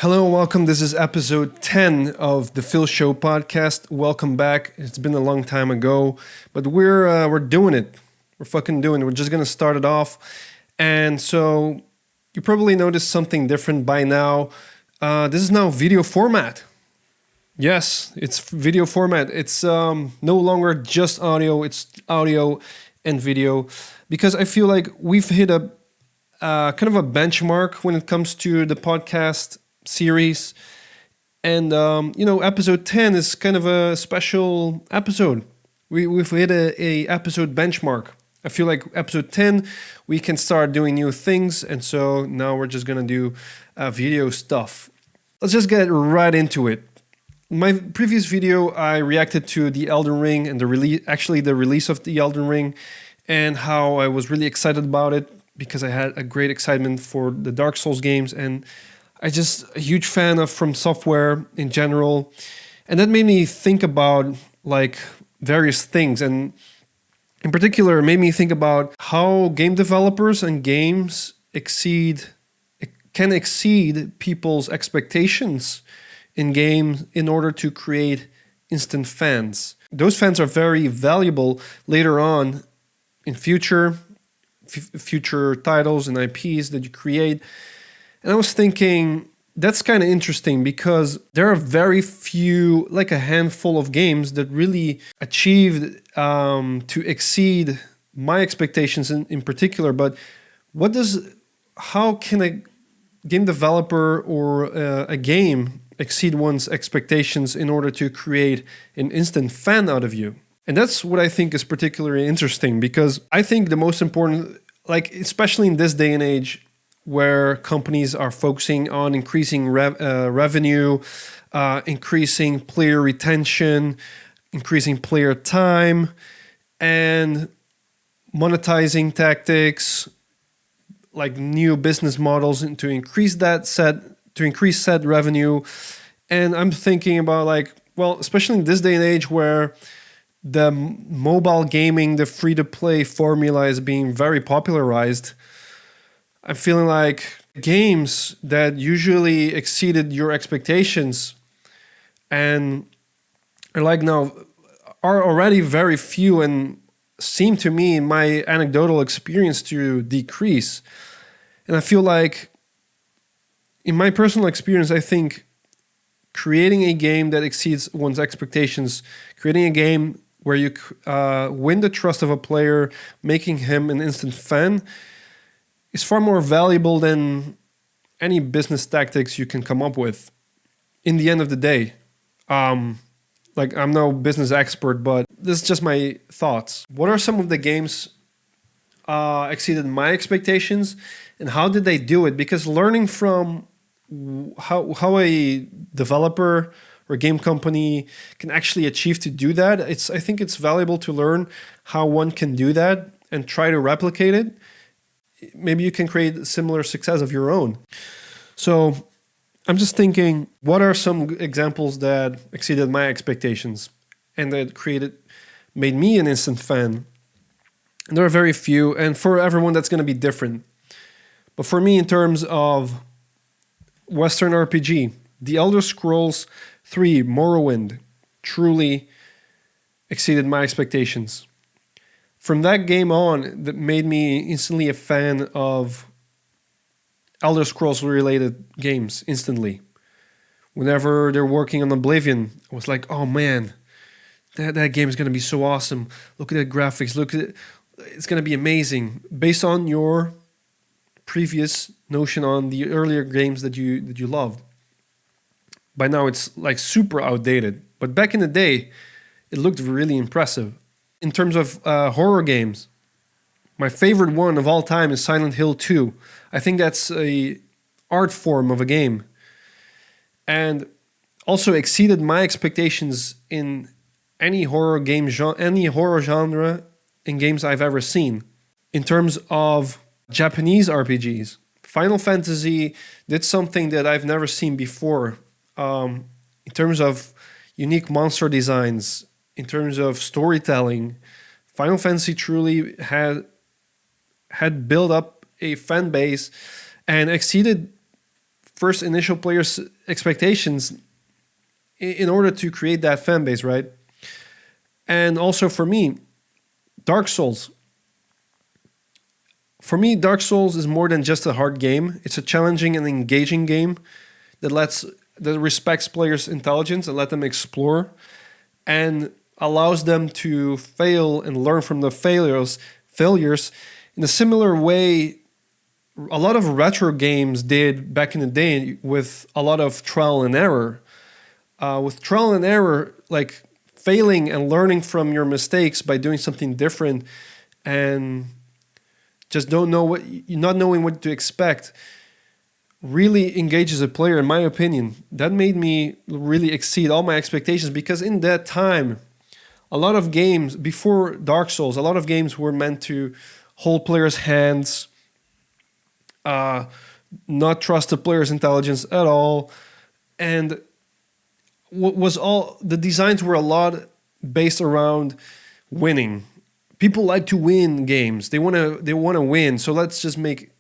Hello, welcome. This is episode 10 of the Phil Show podcast. Welcome back. It's been a long time ago, but we're doing it. We're fucking doing it. We're just gonna start it off. And so you probably noticed something different by now. This is now video format. Yes, it's video format. It's no longer just audio. It's audio and video because I feel like we've hit a kind of a benchmark when it comes to the podcast series. And, episode 10 is kind of a special episode. We've hit a episode benchmark. I feel like episode 10, we can start doing new things. And so now we're just going to do video stuff. Let's just get right into it. In my previous video, I reacted to the Elden Ring and the release of the Elden Ring and how I was really excited about it because I had a great excitement for the Dark Souls games, and I just a huge fan of From Software in general. And that made me think about like various things, and in particular it made me think about how game developers and games can exceed people's expectations in games in order to create instant fans. Those fans are very valuable later on in future titles and IPs that you create. And I was thinking that's kind of interesting because there are very few, like a handful of games that really achieved to exceed my expectations in particular. But how can a game developer or a game exceed one's expectations in order to create an instant fan out of you? And that's what I think is particularly interesting, because I think the most important, like especially in this day and age where companies are focusing on increasing revenue, increasing player retention, increasing player time, and monetizing tactics, like new business models to increase said revenue. And I'm thinking about especially in this day and age where the mobile gaming, the free-to-play formula is being very popularized, I'm feeling like games that usually exceeded your expectations and are already very few and seem to me, in my anecdotal experience, to decrease. And I feel like, in my personal experience, I think creating a game that exceeds one's expectations, creating a game where you win the trust of a player, making him an instant fan, is far more valuable than any business tactics you can come up with. In the end of the day, I'm no business expert, but this is just my thoughts. What are some of the games exceeded my expectations, and how did they do it? Because learning from how a developer or game company can actually achieve to do that, I think it's valuable to learn how one can do that and try to replicate it. Maybe you can create a similar success of your own. So I'm just thinking, what are some examples that exceeded my expectations and that made me an instant fan? And there are very few, and for everyone that's going to be different. But for me, in terms of Western RPG, The Elder Scrolls 3 Morrowind truly exceeded my expectations. From that game on, that made me instantly a fan of Elder Scrolls related games instantly. Whenever they're working on Oblivion, I was like, oh man, that game is going to be so awesome. Look at the graphics, it's going to be amazing. Based on your previous notion on the earlier games that you loved. By now it's like super outdated, but back in the day, it looked really impressive. In terms of horror games, my favorite one of all time is Silent Hill 2. I think that's a art form of a game, and also exceeded my expectations in any horror genre in games I've ever seen. In terms of Japanese RPGs, Final Fantasy did something that I've never seen before. In terms of unique monster designs, in terms of storytelling, Final Fantasy truly had built up a fan base and exceeded first initial players' expectations in order to create that fan base, right? And also for me, Dark Souls. For me, Dark Souls is more than just a hard game. It's a challenging and engaging game that respects players' intelligence and let them explore, and allows them to fail and learn from the failures in a similar way a lot of retro games did back in the day, with a lot of trial and error. With trial and error, like failing and learning from your mistakes by doing something different, and just not knowing what to expect, really engages a player, in my opinion. That made me really exceed all my expectations, because in that time, a lot of games before Dark Souls, a lot of games were meant to hold players' hands, not trust the player's intelligence at all, and what was all the designs were a lot based around winning. People like to win games. They want to win. So let's just make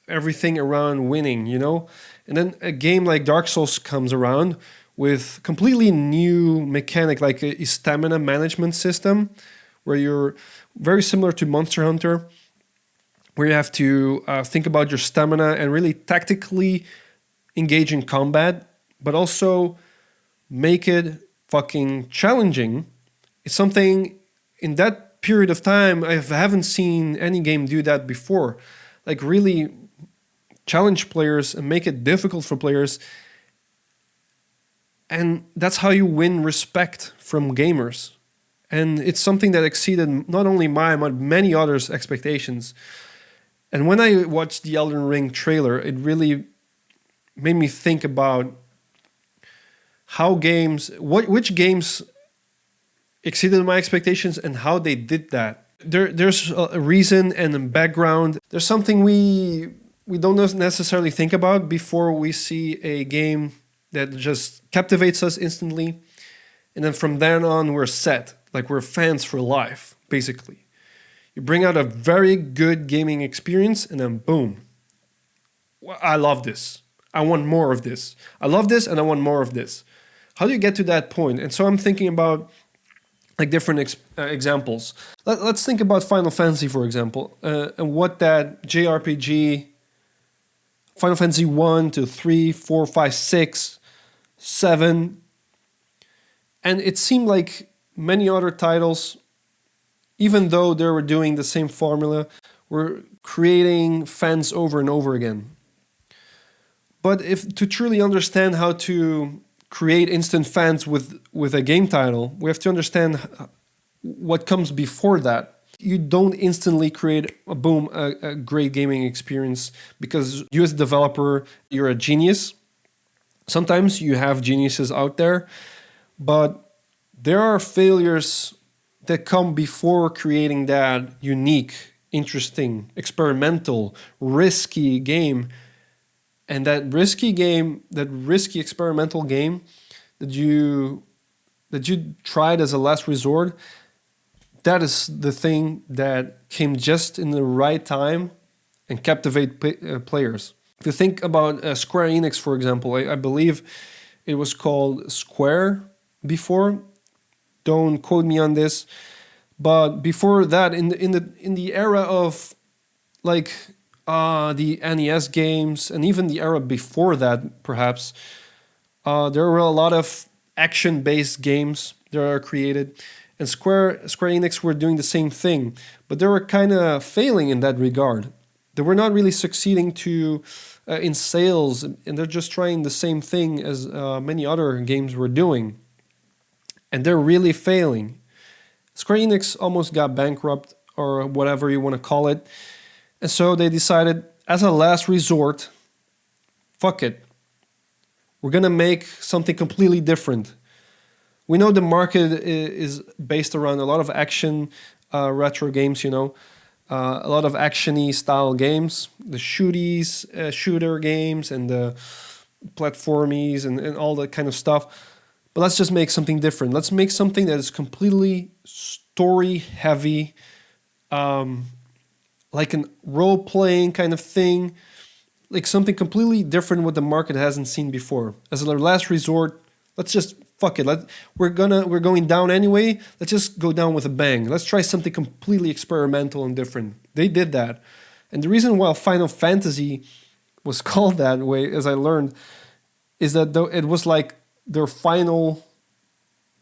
everything around winning, you know? And then a game like Dark Souls comes around with completely new mechanic, like a stamina management system, where you're very similar to Monster Hunter, where you have to think about your stamina and really tactically engage in combat, but also make it fucking challenging. It's something in that period of time I haven't seen any game do that before. Like really challenge players and make it difficult for players. And that's how you win respect from gamers. And it's something that exceeded not only my, but many others' expectations. And when I watched the Elden Ring trailer, it really made me think about how which games exceeded my expectations and how they did that. There's a reason and a background. There's something we don't necessarily think about before we see a game that just captivates us instantly. And then from then on, we're set. Like we're fans for life, basically. You bring out a very good gaming experience and then boom. I love this. I want more of this. I love this and I want more of this. How do you get to that point? And so I'm thinking about like different examples. Let's think about Final Fantasy, for example, and what that JRPG, Final Fantasy 1 to 3, 4, 5, 6, 7. And it seemed like many other titles, even though they were doing the same formula, were creating fans over and over again. But if to truly understand how to create instant fans with a game title, we have to understand what comes before that. You don't instantly create a great gaming experience because you as a developer, you're a genius. Sometimes you have geniuses out there, but there are failures that come before creating that unique, interesting, experimental, risky game. And that risky experimental game that you tried as a last resort, that is the thing that came just in the right time and captivate players. If you think about Square Enix, for example, I believe it was called Square before. Don't quote me on this, but before that, in the era of like the NES games, and even the era before that, perhaps, there were a lot of action-based games that are created, and Square Enix were doing the same thing, but they were kind of failing in that regard. They were not really succeeding in sales, and they're just trying the same thing as many other games were doing, and they're really failing. Square Enix almost got bankrupt, or whatever you want to call it. And so they decided, as a last resort, fuck it. We're going to make something completely different. We know the market is based around a lot of action retro games, you know. A lot of action-y style games. The shooter games and the platformies and all that kind of stuff. But let's just make something different. Let's make something that is completely story-heavy, like a role-playing kind of thing. like something completely different what the market hasn't seen before. As a last resort, let's just fuck it. We're going down anyway. Let's just go down with a bang. Let's try something completely experimental and different. They did that. And the reason why Final Fantasy was called that way, as I learned, is that it was like their final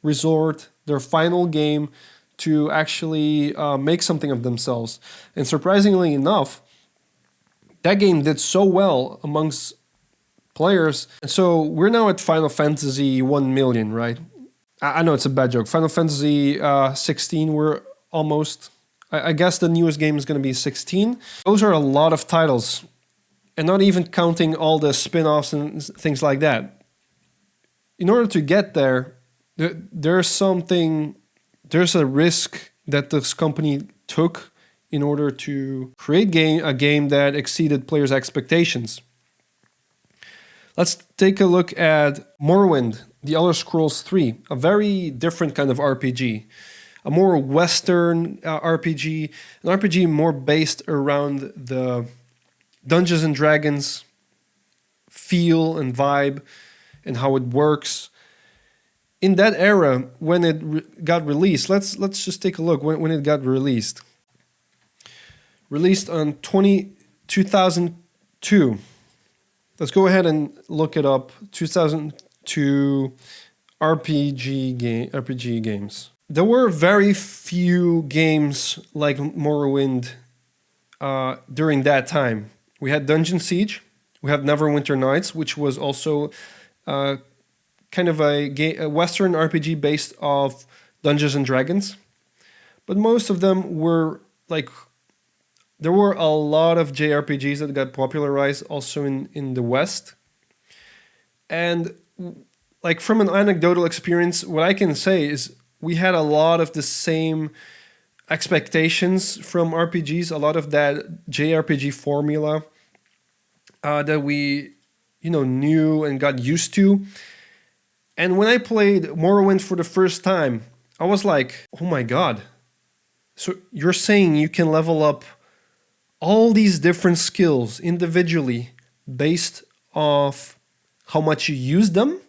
resort, their final game to actually make something of themselves. And surprisingly enough, that game did so well amongst players. And so we're now at Final Fantasy 1 million, right? I know it's a bad joke. Final Fantasy 16, we're almost... I guess the newest game is going to be 16. Those are a lot of titles. And not even counting all the spin-offs and things like that. In order to get there, there's a risk that this company took in order to create a game that exceeded players' expectations. Let's take a look at Morrowind, The Elder Scrolls 3, a very different kind of RPG. A more Western RPG, an RPG more based around the Dungeons and Dragons feel and vibe and how it works. In that era, when it got released, let's just take a look when it got released. Released on 2002. Let's go ahead and look it up. 2002 RPG games. There were very few games like Morrowind during that time. We had Dungeon Siege. We have Neverwinter Nights, which was also kind of a Western RPG based off Dungeons and Dragons. But most of them were like... There were a lot of JRPGs that got popularized also in the West. And like from an anecdotal experience, what I can say is we had a lot of the same expectations from RPGs, a lot of that JRPG formula that we knew and got used to. And when I played Morrowind for the first time, I was like, oh my God. So you're saying you can level up all these different skills individually based off how much you use them?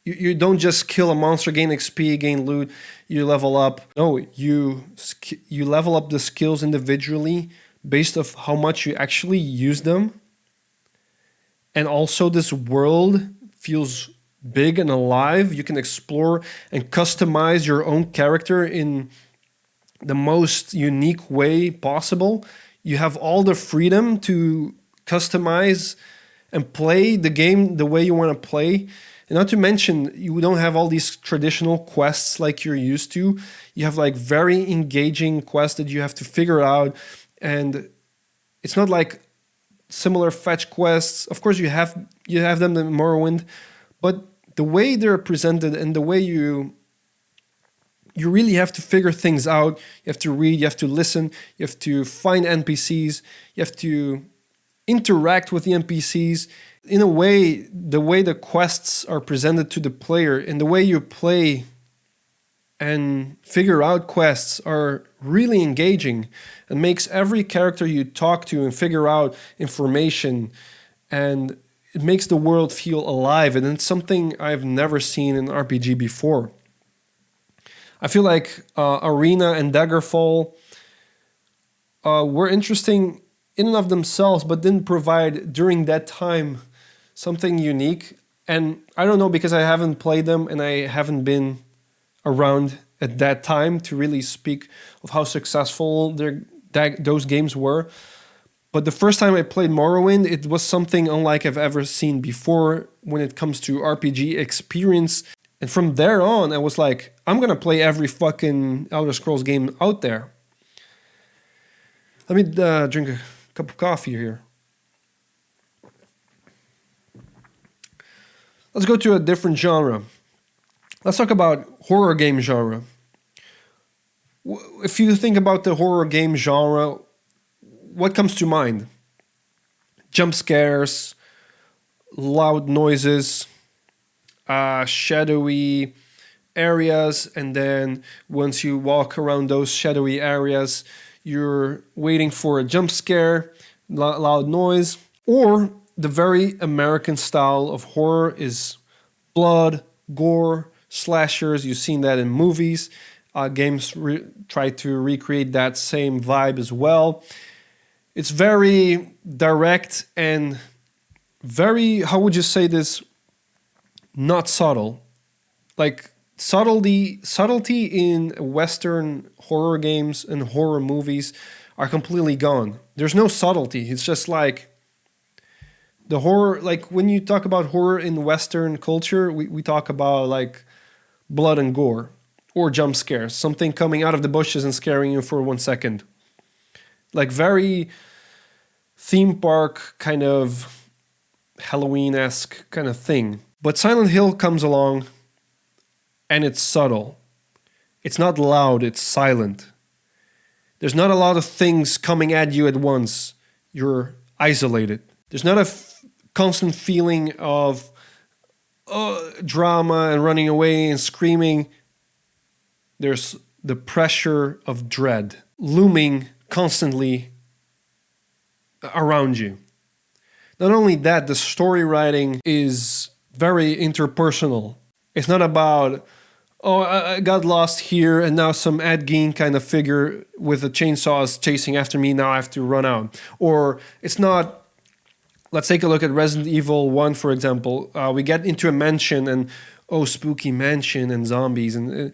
You don't just kill a monster, gain XP, gain loot, you level up. No, you level up the skills individually based off how much you actually use them. And also this world feels big and alive. You can explore and customize your own character in the most unique way possible. You have all the freedom to customize and play the game the way you want to play. And not to mention, you don't have all these traditional quests like you're used to. You have like very engaging quests that you have to figure out. And it's not like similar fetch quests. Of course, you have them in Morrowind. But the way they're presented and the way you really have to figure things out. You have to read, you have to listen, you have to find NPCs, you have to interact with the NPCs. In a way, the way the quests are presented to the player and the way you play and figure out quests are really engaging and makes every character you talk to and figure out information, and it makes the world feel alive. And it's something I've never seen in RPG before. I feel like Arena and Daggerfall were interesting in and of themselves, but didn't provide during that time something unique. And I don't know, because I haven't played them and I haven't been around at that time to really speak of how successful those games were. But the first time I played Morrowind, it was something unlike I've ever seen before when it comes to RPG experience. And from there on, I was like, I'm going to play every fucking Elder Scrolls game out there. Let me drink a cup of coffee here. Let's go to a different genre. Let's talk about horror game genre. If you think about the horror game genre, what comes to mind? Jump scares, loud noises, shadowy areas, and then once you walk around those shadowy areas, you're waiting for a jump scare, loud noise. Or the very American style of horror is blood, gore, slashers. You've seen that in movies. Games try to recreate that same vibe as well. It's very direct and very, how would you say this, not subtle. Like subtlety in Western horror games and horror movies are completely gone. There's no subtlety. It's just like the horror, like when you talk about horror in Western culture, we talk about like blood and gore or jump scares, something coming out of the bushes and scaring you for 1 second. Like very theme park kind of Halloween-esque kind of thing. But Silent Hill comes along and it's subtle. It's not loud, it's silent. There's not a lot of things coming at you at once. You're isolated. There's not a constant feeling of drama and running away and screaming. There's the pressure of dread looming constantly around you. Not only that, the story writing is very interpersonal. It's not about, oh, I got lost here and now some Ed Gein kind of figure with a chainsaw is chasing after me, now I have to run out. Or it's not, let's take a look at Resident Evil 1, for example. We get into a mansion and, oh, spooky mansion and zombies and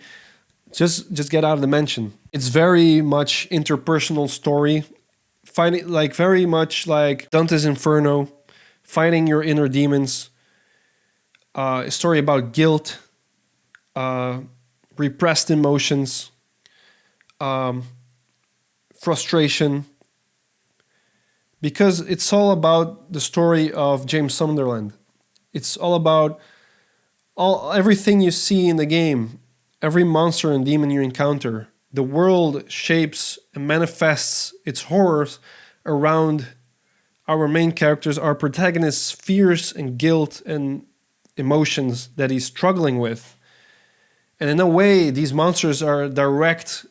just get out of the mansion. It's very much interpersonal story. Fighting, like very much like Dante's Inferno, fighting your inner demons. A story about guilt, repressed emotions, frustration. Because it's all about the story of James Sunderland. It's all about everything you see in the game, every monster and demon you encounter. The world shapes and manifests its horrors around our main characters, our protagonist's fears and guilt and emotions that he's struggling with. And in a way, these monsters are direct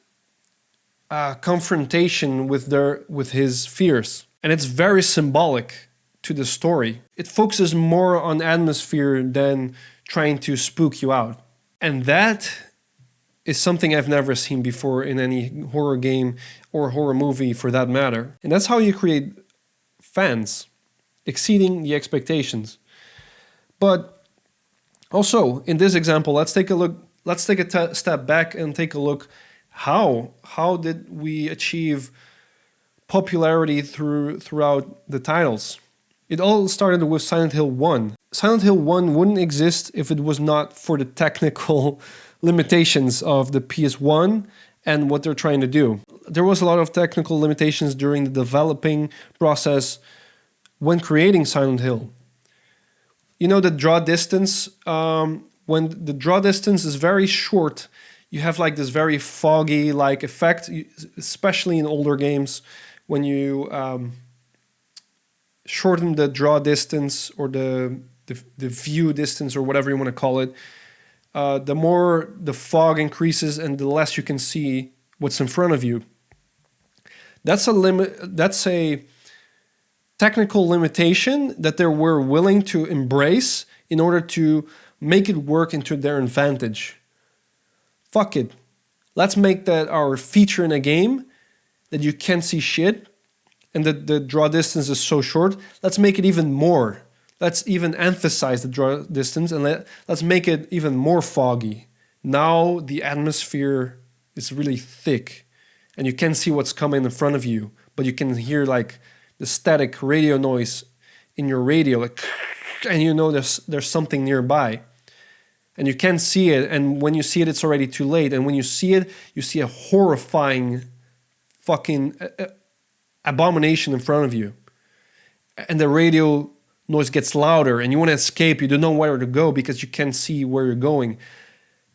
confrontation with his fears. And it's very symbolic to the story. It focuses more on atmosphere than trying to spook you out. And that is something I've never seen before in any horror game or horror movie for that matter. And that's how you create fans, exceeding the expectations. But also, in this example, let's take a step back and take a look how did we achieve popularity throughout the titles. It all started with Silent Hill 1. Silent Hill 1 wouldn't exist if it was not for the technical limitations of the PS1 and what they're trying to do. There was a lot of technical limitations during the developing process when creating Silent Hill. You know, the draw distance, when the draw distance is very short, you have like this very foggy like effect, especially in older games when you shorten the draw distance or the view distance or whatever you want to call it. The more the fog increases and the less you can see what's in front of you. That's a technical limitation that they were willing to embrace in order to make it work into their advantage. Fuck it. Let's make that our feature in a game, that you can't see shit and that the draw distance is so short. Let's make it even more. Let's even emphasize the draw distance and let's make it even more foggy. Now the atmosphere is really thick and you can't see what's coming in front of you, but you can hear like the static radio noise in your radio, like, and you know there's something nearby. And you can't see it, and when you see it, it's already too late. And when you see it, you see a horrifying fucking abomination in front of you. And the radio noise gets louder and you want to escape. You don't know where to go because you can't see where you're going.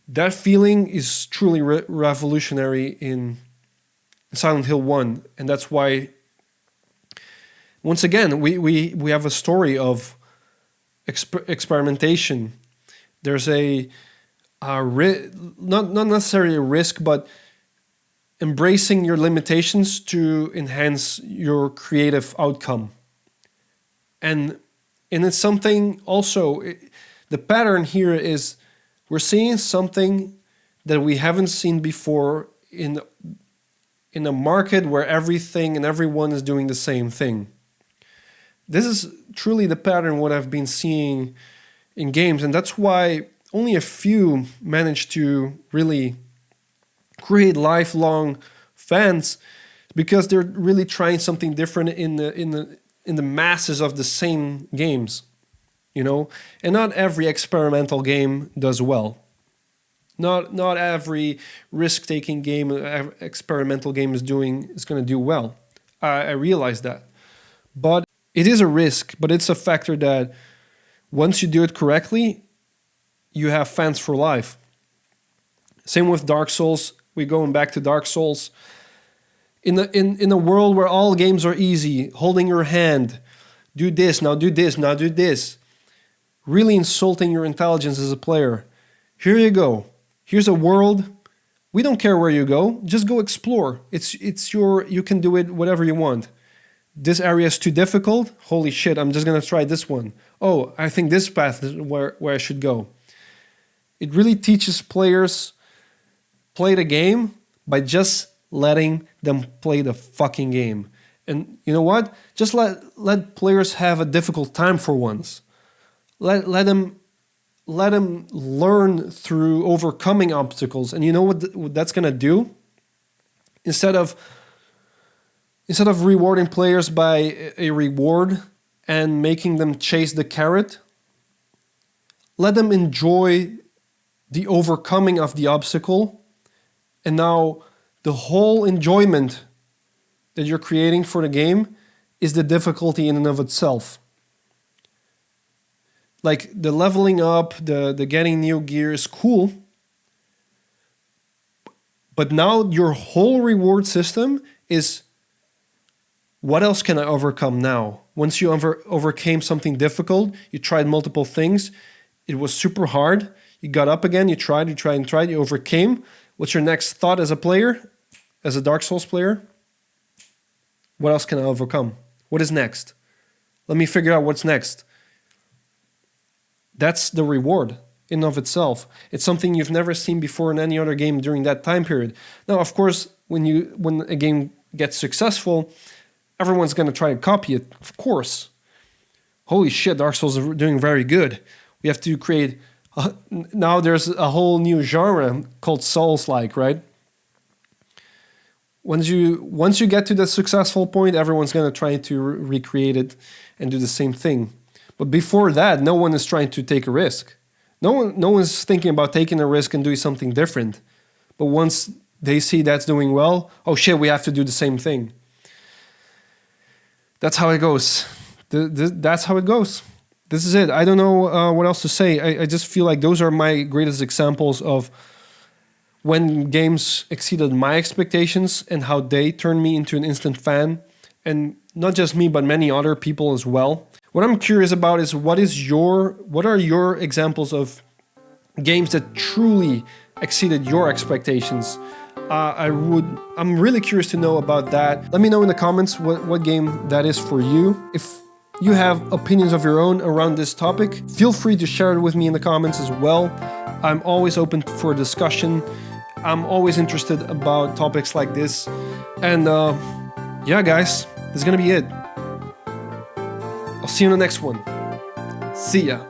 That feeling is truly revolutionary in Silent Hill 1. And that's why, once again, we have a story of experimentation. There's not necessarily a risk, but embracing your limitations to enhance your creative outcome. And it's something also, the pattern here is we're seeing something that we haven't seen before in a market where everything and everyone is doing the same thing. This is truly the pattern what I've been seeing in games, and that's why only a few manage to really create lifelong fans, because they're really trying something different in the masses of the same games, you know. And not every experimental game does well. Not every risk-taking game, experimental game is going to do well. I realize that, but it is a risk. But it's a factor that once you do it correctly, you have fans for life. Same with Dark Souls. We're going back to Dark Souls. In a world where all games are easy, holding your hand, do this, now do this, now do this, really insulting your intelligence as a player. Here you go. Here's a world. We don't care where you go. Just go explore. You can do it whatever you want. This area is too difficult. Holy shit, I'm just going to try this one. Oh, I think this path is where I should go. It really teaches players play the game by just letting them play the fucking game. And you know what? Just let players have a difficult time for once. Let them learn through overcoming obstacles. And you know what that's going to do? Instead of rewarding players by a reward and making them chase the carrot, let them enjoy the overcoming of the obstacle. And now the whole enjoyment that you're creating for the game is the difficulty in and of itself. Like the leveling up, the getting new gear is cool. But now your whole reward system is, what else can I overcome now? Once you overcame something difficult, you tried multiple things, it was super hard, you got up again, you tried, you overcame. What's your next thought as a player, as a Dark Souls player? What else can I overcome? What is next? Let me figure out what's next. That's the reward in and of itself. It's something you've never seen before in any other game during that time period. Now, of course, when a game gets successful, everyone's going to try to copy it, of course. Holy shit, Dark Souls is doing very good. We have to create... now there's a whole new genre called Souls-like, right? Once you get to the successful point, everyone's going to try to recreate it and do the same thing. But before that, no one is trying to take a risk. No one's thinking about taking a risk and doing something different. But once they see that's doing well, oh shit, we have to do the same thing. That's how it goes. That's how it goes. This is it. I don't know what else to say. I just feel like those are my greatest examples of when games exceeded my expectations and how they turned me into an instant fan. And not just me, but many other people as well. What I'm curious about is what are your examples of games that truly exceeded your expectations? I'm really curious to know about that. Let me know in the comments what game that is for you. If you have opinions of your own around this topic, feel free to share it with me in the comments as well. I'm always open for discussion. I'm always interested about topics like this. And yeah, guys, this is gonna be it. I'll see you in the next one. See ya.